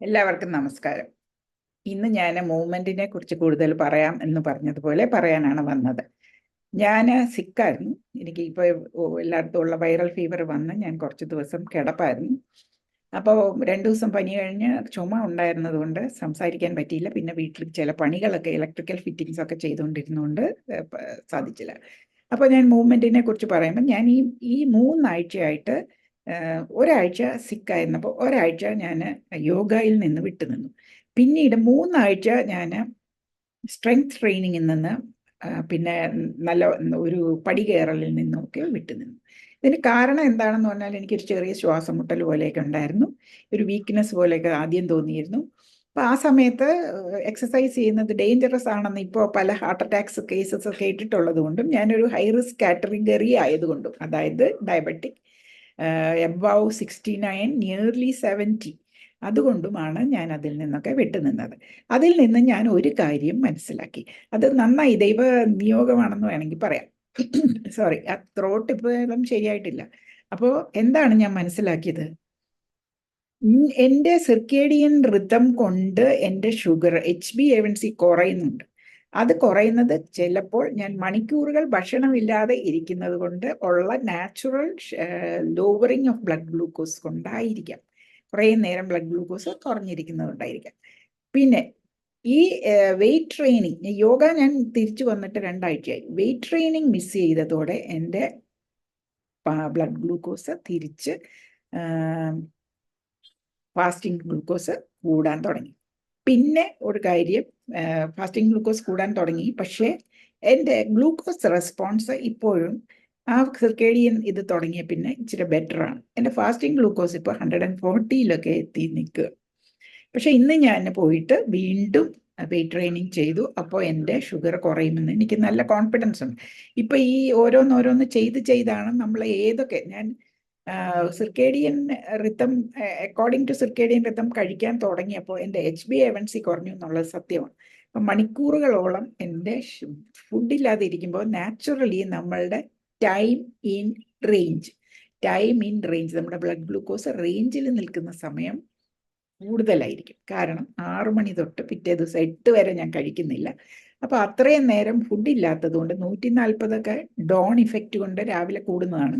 എല്ലാവർക്കും നമസ്കാരം. ഇന്ന് ഞാൻ മൂവ്മെന്റിനെ കുറിച്ച് കൂടുതൽ പറയാം എന്ന് പറഞ്ഞതുപോലെ പറയാനാണ് വന്നത്. ഞാൻ സിക്കായിരുന്നു. എനിക്ക് ഇപ്പോൾ എല്ലായിടത്തും ഉള്ള വൈറൽ ഫീവർ വന്ന് ഞാൻ കുറച്ച് ദിവസം കിടപ്പായിരുന്നു. അപ്പോൾ 2 ദിവസം പനി കഴിഞ്ഞ് ചുമ ഉണ്ടായിരുന്നത് കൊണ്ട് സംസാരിക്കാൻ പറ്റിയില്ല. പിന്നെ വീട്ടിൽ ചില പണികളൊക്കെ ഇലക്ട്രിക്കൽ ഫിറ്റിങ്സ് ഒക്കെ ചെയ്തുകൊണ്ടിരുന്നുകൊണ്ട് സാധിച്ചില്ല. അപ്പോൾ ഞാൻ മൂവ്മെന്റിനെ കുറിച്ച് പറയുമ്പോൾ ഞാൻ ഈ 3 ആഴ്ചയായിട്ട് ഒരാഴ്ച സിക്കായിരുന്നപ്പോൾ ഒരാഴ്ച ഞാൻ യോഗയിൽ നിന്ന് വിട്ടുനിന്നു. പിന്നീട് 3 ആഴ്ച ഞാൻ സ്ട്രെങ്ത് ട്രെയിനിങ്ങിൽ നിന്ന് പിന്നെ നല്ല ഒരു പടി കയറലിൽ നിന്നൊക്കെ വിട്ടുനിന്നു. ഇതിന് കാരണം എന്താണെന്ന് പറഞ്ഞാൽ എനിക്കൊരു ചെറിയ ശ്വാസം മുട്ടൽ പോലെയൊക്കെ ഉണ്ടായിരുന്നു, ഒരു വീക്ക്നെസ് പോലെയൊക്കെ ആദ്യം തോന്നിയിരുന്നു. അപ്പോൾ ആ സമയത്ത് എക്സസൈസ് ചെയ്യുന്നത് ഡേഞ്ചറസ് ആണെന്ന് ഇപ്പോൾ പല ഹാർട്ട് അറ്റാക്സ് കേസസ് കേട്ടിട്ടുള്ളത് കൊണ്ടും ഞാനൊരു ഹൈ റിസ്ക് കാറ്റഗറി ആയതുകൊണ്ടും, അതായത് ഡയബറ്റിക്, എബവ് 69, നിയർലി 70, അതുകൊണ്ടുമാണ് ഞാൻ അതിൽ നിന്നൊക്കെ വിട്ടുനിന്നത്. അതിൽ നിന്ന് ഞാൻ ഒരു കാര്യം മനസ്സിലാക്കി. അത് നന്നായി ദൈവ നിയോഗമാണെന്ന് വേണമെങ്കിൽ പറയാം. സോറി, ആ ത്രോട്ട് ഇപ്പോഴും ശരിയായിട്ടില്ല. അപ്പോൾ എന്താണ് ഞാൻ മനസ്സിലാക്കിയത്? എൻ്റെ സിർക്കേഡിയൻ റിതം കൊണ്ട് എൻ്റെ ഷുഗർ HbA1c കുറയുന്നുണ്ട്. അത് കുറയുന്നത് ചിലപ്പോൾ ഞാൻ മണിക്കൂറുകൾ ഭക്ഷണമില്ലാതെ ഇരിക്കുന്നത് കൊണ്ട് ഉള്ള natural lowering of blood glucose കൊണ്ടായിരിക്കാം. കുറേ നേരം ബ്ലഡ് ഗ്ലൂക്കോസ് കുറഞ്ഞിരിക്കുന്നത് കൊണ്ടായിരിക്കാം. പിന്നെ ഈ വെയിറ്റ് ട്രെയിനിങ്, യോഗ ഞാൻ തിരിച്ചു വന്നിട്ട് 2 ആഴ്ചയായി. വെയിറ്റ് ട്രെയിനിങ് മിസ് ചെയ്തതോടെ എൻ്റെ ബ്ലഡ് ഗ്ലൂക്കോസ് തിരിച്ച് ഫാസ്റ്റിംഗ് ഗ്ലൂക്കോസ് കൂടാൻ തുടങ്ങി. പിന്നെ ഒരു കാര്യം, ഫാസ്റ്റിംഗ് ഗ്ലൂക്കോസ് കൂടാൻ തുടങ്ങി, പക്ഷേ എൻ്റെ ഗ്ലൂക്കോസ് റെസ്പോൺസ് ഇപ്പോഴും ആ സിർക്കേഡിയൻ ഇത് തുടങ്ങിയ പിന്നെ ഇച്ചിരി ബെറ്ററാണ്. എൻ്റെ ഫാസ്റ്റിംഗ് ഗ്ലൂക്കോസ് ഇപ്പോൾ 140 എത്തി നിൽക്കുക. പക്ഷെ ഇന്ന് ഞാൻ പോയിട്ട് വീണ്ടും വെയിറ്റ് ട്രെയിനിങ് ചെയ്തു. അപ്പോൾ എൻ്റെ ഷുഗർ കുറയുമെന്ന് എനിക്ക് നല്ല കോൺഫിഡൻസ് ഉണ്ട്. ഇപ്പം ഈ ഓരോന്നോരോന്ന് ചെയ്താണ് നമ്മൾ ഏതൊക്കെ ഞാൻ circadian rhythm, according to circadian rhythm കഴിക്കാൻ തുടങ്ങിയപ്പോൾ എൻ്റെ HbA1c കുറഞ്ഞു എന്നുള്ളത് സത്യമാണ്. അപ്പം മണിക്കൂറുകളോളം എൻ്റെ ഫുഡില്ലാതെ ഇരിക്കുമ്പോൾ നാച്ചുറലി നമ്മളുടെ ടൈം ഇൻ റേഞ്ച് നമ്മുടെ ബ്ലഡ് ഗ്ലൂക്കോസ് റേഞ്ചിൽ നിൽക്കുന്ന സമയം കൂടുതലായിരിക്കും. കാരണം 6 മണി തൊട്ട് പിറ്റേ ദിവസം 8 വരെ ഞാൻ കഴിക്കുന്നില്ല. അപ്പോൾ അത്രയും നേരം ഫുഡില്ലാത്തത് കൊണ്ട് 140 ഡോൺ ഇഫക്റ്റ് കൊണ്ട് രാവിലെ കൂടുന്നതാണ്.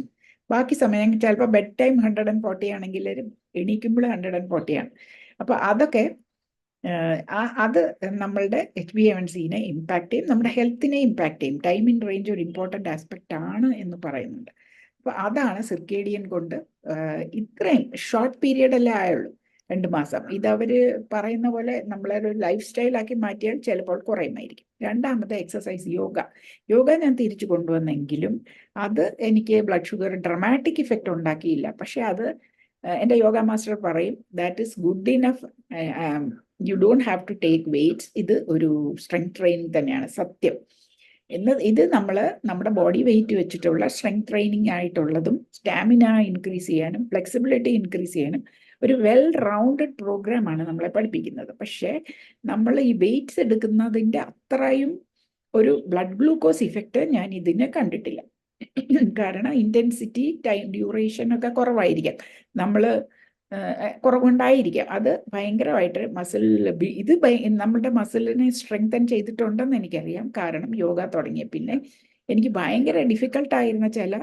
ബാക്കി സമയം ചിലപ്പോൾ ബെഡ് ടൈം 140 ആണെങ്കിൽ എണീക്കുമ്പോൾ 140 ആണ്. അപ്പോൾ അതൊക്കെ അത് നമ്മളുടെ HbA1cനെ ഇമ്പാക്ട് ചെയ്യും, നമ്മുടെ ഹെൽത്തിനെ ഇമ്പാക്ട് ചെയ്യും. ടൈം ഇൻ റേഞ്ച് ഒരു ഇമ്പോർട്ടൻ്റ് ആസ്പെക്റ്റ് ആണ് എന്ന് പറയുന്നുണ്ട്. അപ്പോൾ അതാണ് സിർക്കേഡിയൻ കൊണ്ട് ഇത്രയും ഷോർട്ട് പീരിയഡല്ലേ ആയുള്ളൂ, 2 മാസം. ഇതവർ പറയുന്ന പോലെ നമ്മളൊരു ലൈഫ് സ്റ്റൈലാക്കി മാറ്റിയാൽ ചിലപ്പോൾ കുറയുമായിരിക്കും. രണ്ടാമത്തെ എക്സസൈസ് യോഗ ഞാൻ തിരിച്ചു കൊണ്ടുവന്നെങ്കിലും അത് എനിക്ക് ബ്ലഡ് ഷുഗർ ഡ്രമാറ്റിക് ഇഫക്റ്റ് ഉണ്ടാക്കിയില്ല. പക്ഷെ അത് എൻ്റെ യോഗ മാസ്റ്റർ പറയും, that is good enough, you don't have to take weights. ഇത് ഒരു സ്ട്രെങ്ത് ട്രെയിനിങ് തന്നെയാണ് സത്യം. ഇത് നമ്മുടെ ബോഡി വെയിറ്റ് വെച്ചിട്ടുള്ള സ്ട്രെങ്ത് ട്രെയിനിങ് ആയിട്ടുള്ളതും സ്റ്റാമിന ഇൻക്രീസ് ചെയ്യാനും ഫ്ലെക്സിബിലിറ്റി ഇൻക്രീസ് ചെയ്യാനും ഒരു വെൽ റൗണ്ടഡ് പ്രോഗ്രാമാണ് നമ്മളെ പഠിപ്പിക്കുന്നത്. പക്ഷേ നമ്മൾ ഈ വെയിറ്റ്സ് എടുക്കുന്നതിൻ്റെ അത്രയും ഒരു ബ്ലഡ് ഗ്ലൂക്കോസ് ഇഫക്റ്റ് ഞാൻ ഇതിനെ കണ്ടിട്ടില്ല. കാരണം ഇൻറ്റൻസിറ്റി, ടൈം ഡ്യൂറേഷൻ ഒക്കെ കുറവായിരിക്കാം, നമ്മൾ കുറവുണ്ടായിരിക്കാം. അത് ഭയങ്കരമായിട്ട് ഇത് നമ്മുടെ മസിലിനെ സ്ട്രെങ്തൻ ചെയ്തിട്ടുണ്ടെന്ന് എനിക്കറിയാം. കാരണം യോഗ തുടങ്ങിയ പിന്നെ എനിക്ക് ഭയങ്കര ഡിഫിക്കൽട്ടായിരുന്ന ചില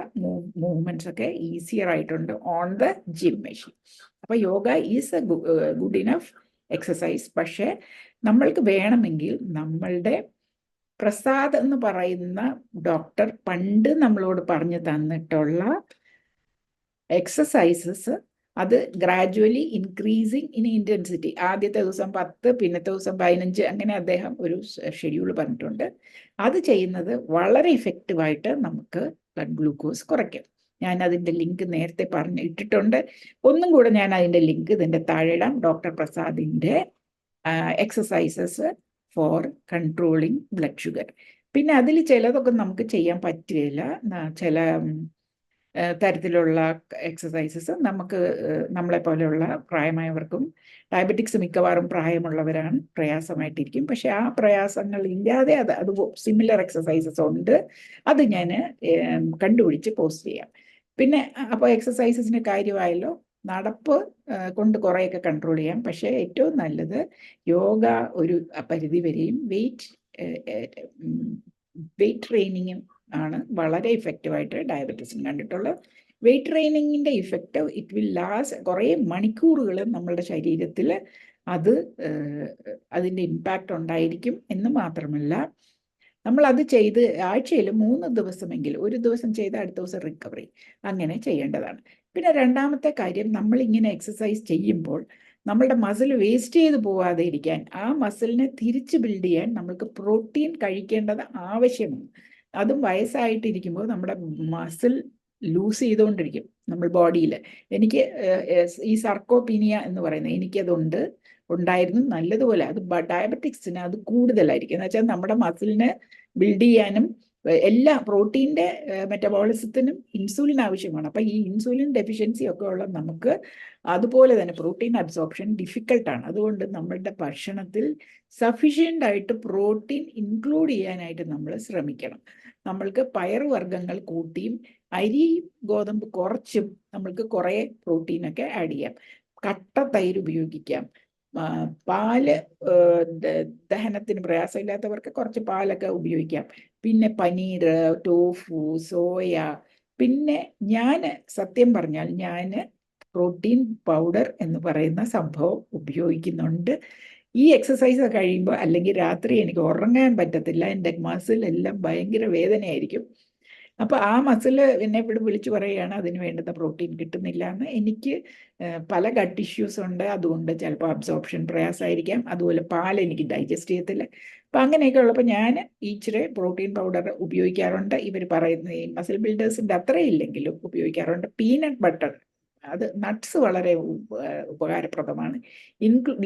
മൂവ്മെന്റ്സ് ഒക്കെ ഈസിയർ ആയിട്ടുണ്ട് ഓൺ ദ ജിം മെഷീൻ. അപ്പോൾ yoga is a good enough exercise. പക്ഷേ നമ്മൾക്ക് വേണമെങ്കിൽ നമ്മളുടെ പ്രസാദ് എന്ന് പറയുന്ന ഡോക്ടർ പണ്ട് നമ്മളോട് പറഞ്ഞു തന്നിട്ടുള്ള എക്സസൈസസ്, അത് ഗ്രാജുവലി ഇൻക്രീസിങ് ഇൻ ഇൻറ്റൻസിറ്റി, ആദ്യത്തെ ദിവസം 10, പിന്നത്തെ ദിവസം 15, അങ്ങനെ അദ്ദേഹം ഒരു ഷെഡ്യൂൾ പറഞ്ഞിട്ടുണ്ട്. അത് ചെയ്യുന്നത് വളരെ ഇഫക്റ്റീവായിട്ട് നമുക്ക് ബ്ലഡ് ഗ്ലൂക്കോസ് കുറയ്ക്കും. ഞാൻ അതിൻ്റെ ലിങ്ക് നേരത്തെ ഇട്ടിട്ടുണ്ട്. ഒന്നും കൂടെ ഞാൻ അതിൻ്റെ ലിങ്ക് ഇതിൻ്റെ താഴെ ഇടാം. ഡോക്ടർ പ്രസാദിൻ്റെ exercises for controlling blood sugar. പിന്നെ അതിൽ ചിലതൊക്കെ നമുക്ക് ചെയ്യാൻ പറ്റുകയില്ല. ചില തരത്തിലുള്ള എക്സസൈസസ് നമുക്ക് നമ്മളെ പോലെയുള്ള പ്രായമായവർക്കും, ഡയബറ്റിക്സ് മിക്കവാറും പ്രായമുള്ളവരാണ്, പ്രയാസമായിട്ടിരിക്കും. പക്ഷെ ആ പ്രയാസങ്ങൾ ഇല്ലാതെ അത് സിമിലർ എക്സസൈസസ് ഉണ്ട്. അത് ഞാൻ കണ്ടുപിടിച്ച് പോസ്റ്റ് ചെയ്യാം. പിന്നെ അപ്പോൾ എക്സസൈസസിന് കാര്യമായല്ലോ. നടപ്പ് കൊണ്ട് കുറേയൊക്കെ കൺട്രോൾ ചെയ്യാം. പക്ഷേ ഏറ്റവും നല്ലത് യോഗ ഒരു പരിധി വരെയും വെയിറ്റ് ട്രെയിനിങ്ങും ആണ് വളരെ ഇഫക്റ്റീവായിട്ട് ഡയബറ്റീസിന് കണ്ടിട്ടുള്ളത്. വെയിറ്റ് ട്രെയിനിങ്ങിൻ്റെ ഇഫക്റ്റ് ഇറ്റ് വിൽ ലാസ്റ്റ് കുറേ മണിക്കൂറുകൾ നമ്മളുടെ ശരീരത്തിൽ അതിൻ്റെ ഇമ്പാക്റ്റ് ഉണ്ടായിരിക്കും എന്ന് മാത്രമല്ല, നമ്മളത് ചെയ്ത് ആഴ്ചയിൽ 3 ദിവസമെങ്കിലും, ഒരു ദിവസം ചെയ്ത് അടുത്ത ദിവസം റിക്കവറി അങ്ങനെ ചെയ്യേണ്ടതാണ്. പിന്നെ രണ്ടാമത്തെ കാര്യം, നമ്മളിങ്ങനെ എക്സസൈസ് ചെയ്യുമ്പോൾ നമ്മളുടെ മസിൽ വേസ്റ്റ് ചെയ്ത് പോവാതെ ഇരിക്കാൻ, ആ മസിലിനെ തിരിച്ച് ബിൽഡ് ചെയ്യാൻ നമ്മൾക്ക് പ്രോട്ടീൻ കഴിക്കേണ്ടത് ആവശ്യമാണ്. അതും വയസ്സായിട്ടിരിക്കുമ്പോൾ നമ്മുടെ മസിൽ ലൂസ് ചെയ്തുകൊണ്ടിരിക്കും നമ്മൾ ബോഡിയിൽ. എനിക്ക് ഈ സർക്കോപീനിയ എന്ന് പറയുന്നത് ഉണ്ടായിരുന്നു നല്ലതുപോലെ. അത് ഡയബറ്റിക്സിന് അത് കൂടുതലായിരിക്കും. എന്ന് വെച്ചാൽ നമ്മുടെ മസിലിനെ ബിൽഡ് ചെയ്യാനും എല്ലാ പ്രോട്ടീൻ്റെ മെറ്റബോളിസത്തിനും ഇൻസുലിൻ ആവശ്യമാണ്. അപ്പം ഈ ഇൻസുലിൻ ഡെഫിഷ്യൻസി ഒക്കെ ഉള്ള നമുക്ക് അതുപോലെ തന്നെ പ്രോട്ടീൻ അബ്സോർപ്ഷൻ ഡിഫിക്കൽട്ടാണ്. അതുകൊണ്ട് നമ്മളുടെ ഭക്ഷണത്തിൽ സഫീഷ്യൻ്റ് ആയിട്ട് പ്രോട്ടീൻ ഇൻക്ലൂഡ് ചെയ്യാനായിട്ട് നമ്മൾ ശ്രമിക്കണം. നമ്മൾക്ക് പയറുവർഗ്ഗങ്ങൾ കൂട്ടിയും അരി ഗോതമ്പ് കുറച്ചും നമ്മൾക്ക് കുറേ പ്രോട്ടീനൊക്കെ ആഡ് ചെയ്യാം. കട്ട തൈര് ഉപയോഗിക്കാം. പാല് ദഹനത്തിന് പ്രയാസമില്ലാത്തവർക്ക് കുറച്ച് പാലൊക്കെ ഉപയോഗിക്കാം. പിന്നെ പനീർ, ടോഫു, സോയ. പിന്നെ സത്യം പറഞ്ഞാൽ ഞാൻ പ്രോട്ടീൻ പൗഡർ എന്ന് പറയുന്ന സംഭവം ഉപയോഗിക്കുന്നുണ്ട്. ഈ എക്സസൈസ് കഴിയുമ്പോൾ അല്ലെങ്കിൽ രാത്രി എനിക്ക് ഉറങ്ങാൻ പറ്റത്തില്ല. എൻ്റെ മസിൽ എല്ലാം ഭയങ്കര വേദനയായിരിക്കും. അപ്പോൾ ആ മസിൽ എന്നെ ഇവിടെ വിളിച്ചു പറയുകയാണ് അതിന് വേണ്ടുന്ന പ്രോട്ടീൻ കിട്ടുന്നില്ല എന്ന്. എനിക്ക് പല ഗട്ട് ഇഷ്യൂസ് ഉണ്ട്, അതുകൊണ്ട് ചിലപ്പോൾ അബ്സോർപ്ഷൻ പ്രയാസമായിരിക്കാം. അതുപോലെ പാൽ എനിക്ക് ഡൈജസ്റ്റ് ചെയ്യത്തില്ല. അപ്പം അങ്ങനെയൊക്കെ ഉള്ളപ്പോൾ ഞാൻ ഇച്ചിരി പ്രോട്ടീൻ പൗഡർ ഉപയോഗിക്കാറുണ്ട്. ഇവർ പറയുന്ന ഈ മസിൽ ബിൽഡേഴ്സിൻ്റെ അത്രയില്ലെങ്കിലും ഉപയോഗിക്കാറുണ്ട്. പീനട്ട് ബട്ടർ, അത് നട്ട്സ് വളരെ ഉപകാരപ്രദമാണ്.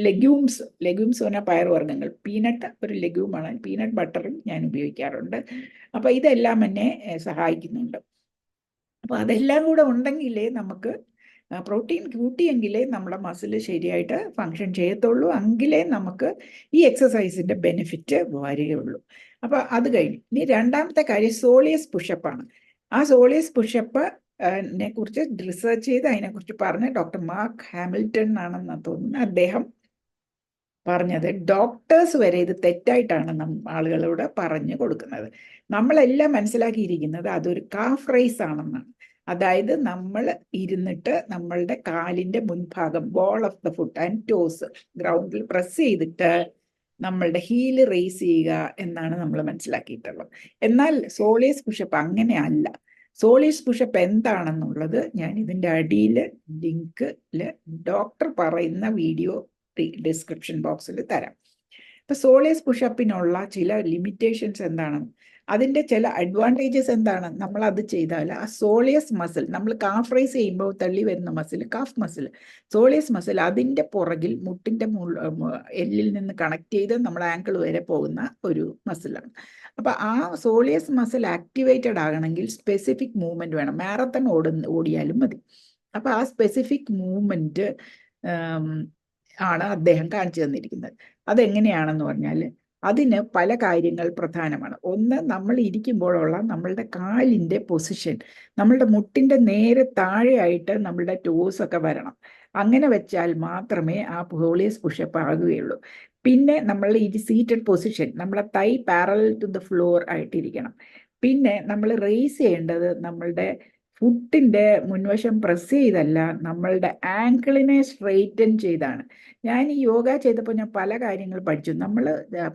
ലെഗ്യൂംസ് പറഞ്ഞാൽ പയറുവർഗ്ഗങ്ങൾ, പീനട്ട് ഒരു ലെഗ്യൂമാണ്. പീനട്ട് ബട്ടറും ഞാൻ ഉപയോഗിക്കാറുണ്ട്. അപ്പോൾ ഇതെല്ലാം എന്നെ സഹായിക്കുന്നുണ്ട്. അപ്പോൾ അതെല്ലാം കൂടെ ഉണ്ടെങ്കിലേ നമുക്ക് പ്രോട്ടീൻ കൂട്ടിയെങ്കിലേ നമ്മുടെ മസിൽ ശരിയായിട്ട് ഫങ്ഷൻ ചെയ്യത്തുള്ളൂ. എങ്കിലേ നമുക്ക് ഈ എക്സസൈസിൻ്റെ ബെനിഫിറ്റ് വരികയുള്ളൂ. അപ്പോൾ അത് കഴിഞ്ഞു. ഇനി രണ്ടാമത്തെ കാര്യം സോളിയസ് പുഷപ്പാണ്. ആ സോളിയസ് പുഷപ്പ് കുറിച്ച് റിസർച്ച് ചെയ്ത് അതിനെക്കുറിച്ച് പറഞ്ഞ ഡോക്ടർ മാർക്ക് ഹാമിൽട്ടൺ ആണെന്ന് തോന്നുന്നു. അദ്ദേഹം പറഞ്ഞത് ഡോക്ടേഴ്സ് വരെ ഇത് തെറ്റായിട്ടാണ് ആളുകളോട് പറഞ്ഞു കൊടുക്കുന്നത്. നമ്മളെല്ലാം മനസ്സിലാക്കിയിരിക്കുന്നത് അതൊരു കാഫ് റൈസ് ആണെന്നാണ്. അതായത് നമ്മൾ ഇരുന്നിട്ട് നമ്മളുടെ കാലിൻ്റെ മുൻഭാഗം, ball of the foot and toes ഗ്രൗണ്ടിൽ പ്രസ് ചെയ്തിട്ട് നമ്മളുടെ ഹീല് റേസ് ചെയ്യുക എന്നാണ് നമ്മൾ മനസ്സിലാക്കിയിട്ടുള്ളത്. എന്നാൽ സോളിയസ് പുഷപ്പ് അങ്ങനെയല്ല. സോളിയസ് പുഷപ്പ് എന്താണെന്നുള്ളത് ഞാൻ ഇതിൻ്റെ അടിയിൽ ലിങ്കിൽ ഡോക്ടർ പറയുന്ന വീഡിയോ ഡിസ്ക്രിപ്ഷൻ ബോക്സിൽ തരാം. ഇപ്പൊ സോളിയസ് പുഷപ്പിനുള്ള ചില ലിമിറ്റേഷൻസ് എന്താണ്, അതിൻ്റെ ചില അഡ്വാൻറ്റേജസ് എന്താണ്, നമ്മൾ അത് ചെയ്താൽ ആ സോളിയസ് മസിൽ, നമ്മൾ കാഫ് റൈസ് ചെയ്യുമ്പോൾ തള്ളി വരുന്ന muscle calf muscle, soleus muscle അതിൻ്റെ പുറകിൽ മുട്ടിൻ്റെ എല്ലിൽ നിന്ന് കണക്ട് ചെയ്ത് നമ്മൾ ആങ്കിൾ വരെ പോകുന്ന ഒരു മസിലാണ്. അപ്പം ആ സോളിയസ് മസിൽ ആക്ടിവേറ്റഡ് ആകണമെങ്കിൽ സ്പെസിഫിക് മൂവ്മെൻറ്റ് വേണം. മാരത്തൺ ഓടിയാലും മതി. അപ്പം ആ സ്പെസിഫിക് മൂവ്മെൻറ്റ് ആണ് അദ്ദേഹം കാണിച്ചു തന്നിരിക്കുന്നത്. അതെങ്ങനെയാണെന്ന് പറഞ്ഞാൽ അതിന് പല കാര്യങ്ങൾ പ്രധാനമാണ്. ഒന്ന്, നമ്മൾ ഇരിക്കുമ്പോഴുള്ള നമ്മളുടെ കാലിൻ്റെ പൊസിഷൻ, നമ്മളുടെ മുട്ടിൻ്റെ നേരെ താഴെയായിട്ട് നമ്മളുടെ ടോസ് ഒക്കെ വരണം. അങ്ങനെ വെച്ചാൽ മാത്രമേ ആ സോളിയസ് പുഷപ്പ് ആകുകയുള്ളൂ. പിന്നെ നമ്മൾ ഈ സീറ്റഡ് പൊസിഷൻ, നമ്മളെ തൈ പാരലൽ ടു ദ ഫ്ലോർ ആയിട്ടിരിക്കണം. പിന്നെ നമ്മൾ റേസ് ചെയ്യേണ്ടത് നമ്മളുടെ ഫുട്ടിൻ്റെ മുൻവശം പ്രസ് ചെയ്തല്ല, നമ്മളുടെ ആങ്കിളിനെ സ്ട്രെയിറ്റൻ ചെയ്താണ്. ഞാൻ ഈ യോഗ ചെയ്തപ്പോൾ ഞാൻ പല കാര്യങ്ങൾ പഠിച്ചു. നമ്മൾ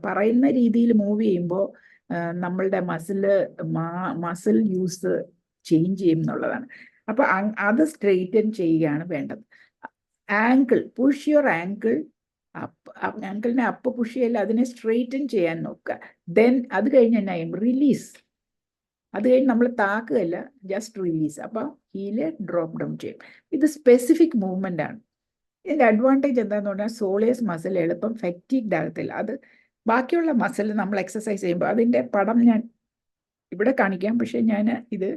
പറയുന്ന രീതിയിൽ മൂവ് ചെയ്യുമ്പോൾ നമ്മളുടെ മസിൽ യൂസ് ചേഞ്ച് ചെയ്യും എന്നുള്ളതാണ്. അപ്പോൾ അത് സ്ട്രെയിറ്റൻ ചെയ്യുകയാണ് വേണ്ടത്. Ankle, push your ankle up, ആങ്കിളിനെ അപ്പ് പുഷ് ചെയ്യല്ല, അതിനെ സ്ട്രെയിറ്റൻ ചെയ്യാൻ നോക്കുക. ദെൻ അത് കഴിഞ്ഞ് എന്നാ ചെയ്യും, റിലീസ്. അത് കഴിഞ്ഞ് നമ്മൾ താക്കുകയല്ല, ജസ്റ്റ് റിലീസ്. അപ്പോൾ ഹീല് ഡ്രോപ്പ് ഡൗൺ ചെയ്യും. ഇത് സ്പെസിഫിക് മൂവ്മെൻ്റ് ആണ്. ഇതിൻ്റെ അഡ്വാൻറ്റേജ് എന്താണെന്ന് പറഞ്ഞാൽ സോളിയസ് മസിൽ എളുപ്പം ഫാറ്റീഗ്ഡ് ആകത്തില്ല. അത് ബാക്കിയുള്ള മസിൽ നമ്മൾ എക്സസൈസ് ചെയ്യുമ്പോൾ അതിൻ്റെ പടം ഞാൻ ഇവിടെ കാണിക്കാം, പക്ഷേ ഞാൻ ഇത്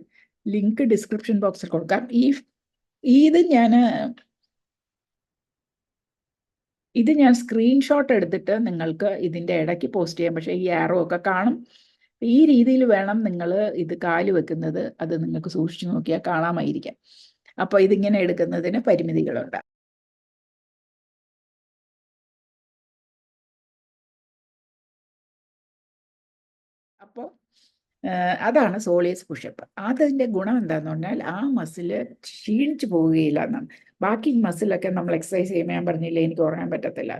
ലിങ്ക് ഡിസ്ക്രിപ്ഷൻ ബോക്സിൽ കൊടുക്കാം. ഇത് ഞാൻ സ്ക്രീൻഷോട്ട് എടുത്തിട്ട് നിങ്ങൾക്ക് ഇതിൻ്റെ ഇടയ്ക്ക് പോസ്റ്റ് ചെയ്യാം, പക്ഷേ ഈ ആരോ ഒക്കെ കാണും. ഈ രീതിയിൽ വേണം നിങ്ങൾ ഇത് കാല് വെക്കുന്നത്. അത് നിങ്ങൾക്ക് സൂക്ഷിച്ചു നോക്കിയാൽ കാണാമായിരിക്കാം. അപ്പോൾ ഇതിങ്ങനെ എടുക്കുന്നതിന് പരിമിതികളുണ്ട്. അപ്പോൾ അതാണ് സോളിയസ് പുഷപ്പ്. അതിൻ്റെ ഗുണം എന്താണെന്ന് പറഞ്ഞാൽ ആ മസിൽ ക്ഷീണിച്ചു പോവുകയില്ല എന്നാണ്. ബാക്കി മസിലൊക്കെ നമ്മൾ എക്സസൈസ് ചെയ്യുമ്പോൾ ഞാൻ പറഞ്ഞില്ലേ എനിക്ക് ഉറങ്ങാൻ പറ്റത്തില്ല,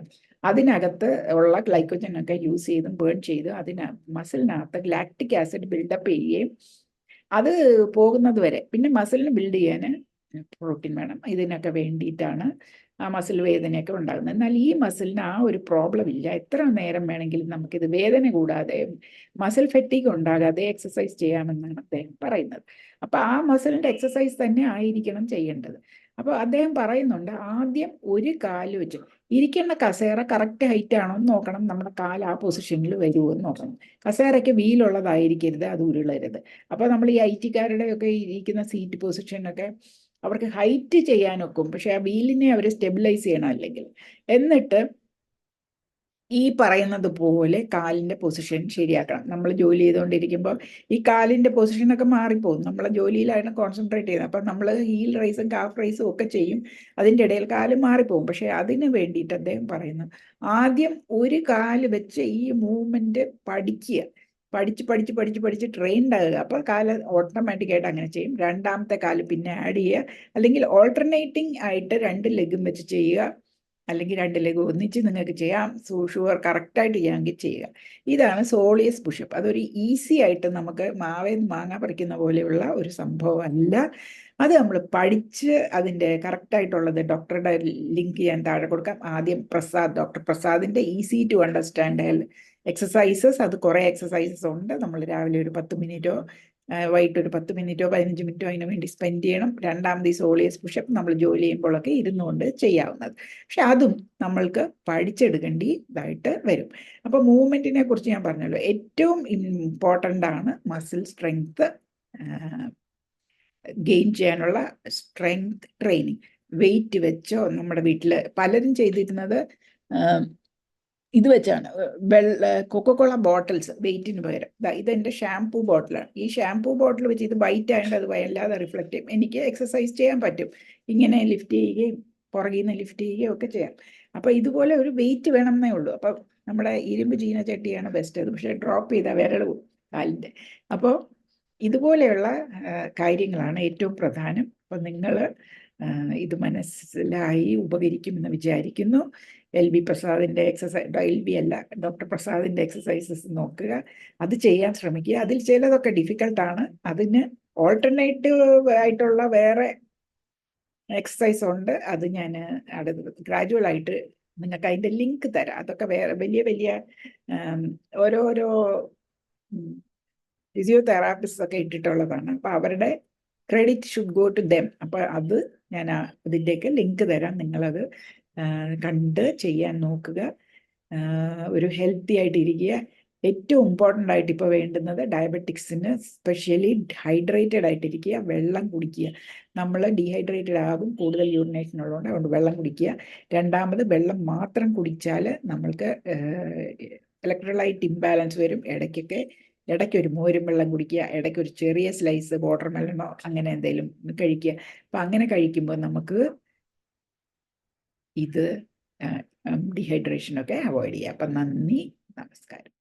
അതിനകത്ത് ഉള്ള ഗ്ലൈക്കോജനൊക്കെ യൂസ് ചെയ്തും ബേൺ ചെയ്ത് മസിലിനകത്ത് ലാക്റ്റിക് ആസിഡ് ബിൽഡപ്പ് ചെയ്യുകയും അത് പോകുന്നത് വരെ, പിന്നെ മസിലിന് ബിൽഡ് ചെയ്യാൻ പ്രോട്ടീൻ വേണം, ഇതിനൊക്കെ വേണ്ടിയിട്ടാണ് ആ മസിൽ വേദനയൊക്കെ ഉണ്ടാകുന്നത്. എന്നാൽ ഈ മസിലിന് ആ ഒരു പ്രോബ്ലം ഇല്ല. എത്ര നേരം വേണമെങ്കിലും നമുക്കിത് വേദന കൂടാതെ മസിൽ ഫെറ്റീഗ് ഉണ്ടാകാതെ എക്സസൈസ് ചെയ്യാമെന്നാണ് അദ്ദേഹം പറയുന്നത്. അപ്പോൾ ആ മസിലിൻ്റെ എക്സസൈസ് തന്നെ ആയിരിക്കണം ചെയ്യേണ്ടത്. അപ്പോൾ അദ്ദേഹം പറയുന്നുണ്ട് ആദ്യം ഒരു കാല് വെച്ച് ഇരിക്കേണ്ട കസേര കറക്റ്റ് ഹൈറ്റ് ആണോ എന്ന് നോക്കണം, നമ്മുടെ കാൽ ആ പൊസിഷനിൽ വരുമോ എന്ന് നോക്കണം. കസേരയ്ക്ക് വീലുള്ളതായിരിക്കരുത്, അത് ഉരുളരുത്. അപ്പോൾ നമ്മൾ ഈ IT-കാരുടെ ഒക്കെ ഇരിക്കുന്ന സീറ്റ് പൊസിഷനൊക്കെ അവർക്ക് ഹൈറ്റ് ചെയ്യാനൊക്കും, പക്ഷെ ആ വീലിനെ അവർ സ്റ്റെബിലൈസ് ചെയ്യണം അല്ലെങ്കിൽ. എന്നിട്ട് ഈ പറയുന്നത് പോലെ കാലിൻ്റെ പൊസിഷൻ ശരിയാക്കണം. നമ്മൾ ജോലി ചെയ്തുകൊണ്ടിരിക്കുമ്പോൾ ഈ കാലിൻ്റെ പൊസിഷനൊക്കെ മാറിപ്പോകും, നമ്മളെ ജോലിയിലാണ് കോൺസെൻട്രേറ്റ് ചെയ്യുന്നത്. അപ്പം നമ്മൾ ഹീൽ റൈസും കാഫ് റൈസും ഒക്കെ ചെയ്യും, അതിൻ്റെ ഇടയിൽ കാല് മാറിപ്പോകും. പക്ഷേ അതിന് വേണ്ടിയിട്ട് അദ്ദേഹം പറയുന്നു ആദ്യം ഒരു കാല് വെച്ച് ഈ മൂവ്മെൻറ്റ് പഠിക്കുക, പഠിച്ച് ട്രെയിൻഡ് ആകുക. അപ്പോൾ കാല് ഓട്ടോമാറ്റിക്കായിട്ട് അങ്ങനെ ചെയ്യും. രണ്ടാമത്തെ കാല് പിന്നെ ആഡ് ചെയ്യുക, അല്ലെങ്കിൽ ഓൾട്ടർനേറ്റിംഗ് ആയിട്ട് 2 ലെഗും വെച്ച് ചെയ്യുക, അല്ലെങ്കിൽ 2 ലെഗ് ഒന്നിച്ച് നിങ്ങൾക്ക് ചെയ്യാം. ഷുവർ കറക്റ്റായിട്ട് ചെയ്യാമെങ്കിൽ ചെയ്യുക. ഇതാണ് സോളിയസ് പുഷപ്പ്. അതൊരു ഈസി ആയിട്ട് നമുക്ക് മാങ്ങ പറിക്കുന്ന പോലെയുള്ള ഒരു സംഭവമല്ല. അത് നമ്മൾ പഠിച്ച് അതിൻ്റെ കറക്റ്റായിട്ടുള്ളത് ഡോക്ടറുടെ ലിങ്ക് ഞാൻ താഴെ കൊടുക്കാം. ആദ്യം ഡോക്ടർ പ്രസാദിൻ്റെ ഈസി ടു അണ്ടർസ്റ്റാൻഡ് എക്സസൈസസ്, അത് കുറേ എക്സസൈസസ് ഉണ്ട്. നമ്മൾ രാവിലെ ഒരു 10 മിനിറ്റോ വൈകിട്ട് ഒരു 10 മിനിറ്റോ 15 മിനിറ്റോ അതിന് വേണ്ടി സ്പെൻഡ് ചെയ്യണം. രണ്ടാമത് ഈ സോളിയസ് പുഷപ്പ് നമ്മൾ ജോലി ചെയ്യുമ്പോഴൊക്കെ ഇരുന്നുകൊണ്ട് ചെയ്യാവുന്നത്. പക്ഷെ അതും നമ്മൾക്ക് പഠിച്ചെടുക്കേണ്ടതായിട്ട് വരും. അപ്പോൾ മൂവ്മെൻറ്റിനെ കുറിച്ച് ഞാൻ പറഞ്ഞല്ലോ, ഏറ്റവും ഇമ്പോർട്ടൻ്റ് ആണ് മസിൽ സ്ട്രെങ്ത് ഗെയിൻ ചെയ്യാനുള്ള സ്ട്രെങ്ത് ട്രെയിനിങ്. വെയിറ്റ് വെച്ചോ, നമ്മുടെ വീട്ടിൽ പലരും ചെയ്തിരുന്നത് ഇത് വെച്ചാണ്, കൊക്കോകോള ബോട്ടിൽസ് വെയിറ്റിന് പകരം. ഇതെൻ്റെ ഷാംപൂ ബോട്ടിലാണ്. ഈ ഷാംപൂ ബോട്ടിൽ വെച്ച് ഇത് വൈറ്റ് ആയതുകൊണ്ട് അത് വല്ലാതെ റിഫ്ലക്റ്റ് ചെയ്യും. എനിക്ക് എക്സസൈസ് ചെയ്യാൻ പറ്റും, ഇങ്ങനെ ലിഫ്റ്റ് ചെയ്യുകയും പുറകിൽ നിന്ന് ലിഫ്റ്റ് ചെയ്യുകയും ഒക്കെ ചെയ്യാം. അപ്പോൾ ഇതുപോലെ ഒരു വെയിറ്റ് വേണമെന്നേ ഉള്ളൂ. അപ്പം നമ്മുടെ ഇരുമ്പ് ചീനച്ചട്ടിയാണ് ബെസ്റ്റ്. അത് പക്ഷേ ഡ്രോപ്പ് ചെയ്താൽ വിരൽ കാലിൻ്റെ. അപ്പോൾ ഇതുപോലെയുള്ള കാര്യങ്ങളാണ് ഏറ്റവും പ്രധാനം. അപ്പം നിങ്ങൾ ഇത് മനസ്സിലായി ഉപകരിക്കുമെന്ന് വിചാരിക്കുന്നു. LV പ്രസാദിൻ്റെ എക്സസൈസ്, LV അല്ല, ഡോക്ടർ പ്രസാദിൻ്റെ എക്സസൈസസ് നോക്കുക, അത് ചെയ്യാൻ ശ്രമിക്കുക. അതിൽ ചിലതൊക്കെ ഡിഫിക്കൽട്ടാണ്, അതിന് ഓൾട്ടർനേറ്റീവ് ആയിട്ടുള്ള വേറെ എക്സസൈസ് ഉണ്ട്. അത് ഞാൻ ഗ്രാജുവലായിട്ട് നിങ്ങൾക്ക് അതിൻ്റെ ലിങ്ക് തരാം. അതൊക്കെ വേറെ വലിയ വലിയ ഓരോരോ ഫിസിയോതെറാപ്പിസ്റ്റ് ഒക്കെ ഇട്ടിട്ടുള്ളതാണ്. അപ്പോൾ അവരുടെ credit should go to them. അപ്പോൾ അത് ഞാൻ അതിൻ്റെയൊക്കെ ലിങ്ക് തരാം, നിങ്ങളത് കണ്ട് ചെയ്യാൻ നോക്കുക. ഒരു ഹെൽത്തി ആയിട്ട് ഇരിക്കുക. ഏറ്റവും ഇമ്പോർട്ടൻ്റ് ആയിട്ട് ഇപ്പോൾ വേണ്ടുന്നത് ഡയബറ്റിക്സിന് സ്പെഷ്യലി ഹൈഡ്രേറ്റഡ് ആയിട്ടിരിക്കുക, വെള്ളം കുടിക്കുക. നമ്മൾ ഡീഹൈഡ്രേറ്റഡ് ആകും, കൂടുതൽ യൂറിനേഷൻ ഉള്ളതുകൊണ്ട്. അതുകൊണ്ട് വെള്ളം കുടിക്കുക. രണ്ടാമത്, വെള്ളം മാത്രം കുടിച്ചാൽ നമ്മൾക്ക് ഇലക്ട്രോലൈറ്റ് ഇംബാലൻസ് വരും. ഇടയ്ക്കൊരു മോരും വെള്ളം കുടിക്കുക, ഇടയ്ക്കൊരു ചെറിയ സ്ലൈസ് വാട്ടർ മെലണോ അങ്ങനെ എന്തെങ്കിലും കഴിക്കുക. അപ്പം അങ്ങനെ കഴിക്കുമ്പോൾ നമുക്ക് ഇത് ഡീഹൈഡ്രേഷനൊക്കെ അവോയ്ഡ് ചെയ്യാം. അപ്പം നന്ദി, നമസ്കാരം.